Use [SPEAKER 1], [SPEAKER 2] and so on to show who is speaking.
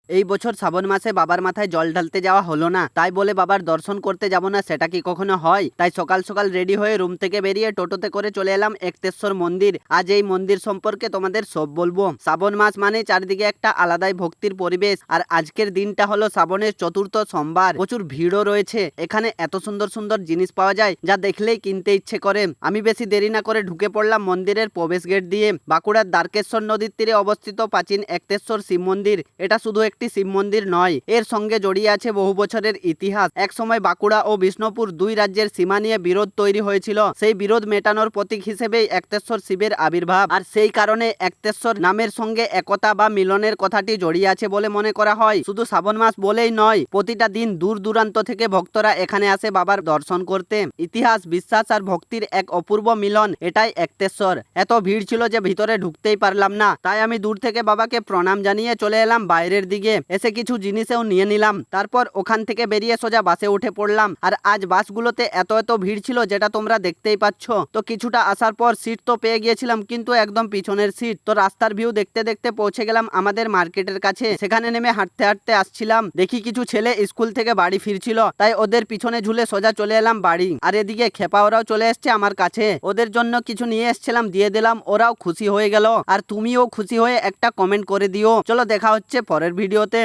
[SPEAKER 1] এই বছর শ্রাবণ মাসে বাবার মাথায় জল ঢালতে যাওয়া হলো না, তাই বলে বাবার দর্শন করতে যাব না সেটা কি কখনো হয়? তাই সকাল সকাল রেডি হয়ে রুম থেকে বেরিয়ে টোটোতে করে চলে এলাম একতেশ্বর মন্দির। আজ এই মন্দির সম্পর্কে তোমাদের সব বলবো। শ্রাবণ মাস মানে চারিদিকে একটা আলাদাই ভক্তির পরিবেশ, আর আজকের দিনটা হলো শ্রাবণের চতুর্থ সোমবার। প্রচুর ভিড়ও রয়েছে, এখানে এত সুন্দর সুন্দর জিনিস পাওয়া যায় যা দেখলেই কিনতে ইচ্ছে করে। আমি বেশি দেরি না করে ঢুকে পড়লাম মন্দিরের প্রবেশ গেট দিয়ে। বাঁকুড়ার দ্বারকেশ্বর নদীর তীরে অবস্থিত প্রাচীন একতেশ্বর শিব মন্দির। এটা শুধু একটি শিব মন্দির নয়, এর সঙ্গে জড়িয়ে আছে বহু বছরের ইতিহাস। এক সময় বাঁকুড়া ও বিষ্ণুপুর দুই রাজ্যের সীমা নিয়ে বিরোধ তৈরি হয়েছিল, সেই বিরোধ মেটানোর প্রতীক হিসেবেই একতেশ্বর শিবের আবির্ভাব। আর সেই কারণে একতেশ্বর নামের সঙ্গে একতা বা মিলনের কথাটি জড়িয়ে আছে বলে মনে করা হয়। শুধু শ্রাবণ মাস বলেই নয়, প্রতিটা দিন দূর দূরান্ত থেকে ভক্তরা এখানে আসে বাবার দর্শন করতে। ইতিহাস, বিশ্বাস আর ভক্তির এক অপূর্ব মিলন, এটাই একতেশ্বর। এত ভিড় ছিল যে ভিতরে ঢুকতেই পারলাম না, তাই আমি দূর থেকে বাবাকে প্রণাম জানিয়ে চলে এলাম বাইরের দিকে। এসে কিছু জিনিসও নিয়ে নিলাম, তারপর ওখান থেকে বেরিয়ে সোজা বাসে উঠে পড়লাম। আর আজ বাসগুলোতে এত ভিড় ছিল যেটা তোমরা দেখতেই পাচ্ছ। তো কিছুটা আসার পর সিট তো পেয়ে গিয়েছিলাম, কিন্তু একদম পিছনের সিট। তো রাস্তার ভিউ দেখতে দেখতে পৌঁছে গেলাম আমাদের মার্কেটের কাছে। সেখানে নেমে হাঁটতে হাঁটতে আসছিলাম, দেখি কিছু ছেলে স্কুল থেকে বাড়ি ফিরছিল, তাই ওদের পিছনে ঝুলে সোজা চলে এলাম বাড়ি। আর এদিকে খেপা ওরাও চলে এসছে আমার কাছে, ওদের জন্য কিছু নিয়ে এসছিলাম, দিয়ে দিলাম, ওরাও খুশি হয়ে গেল। আর তুমিও খুশি হয়ে একটা কমেন্ট করে দিও। চলো দেখা হচ্ছে পরের ভিডিওতে।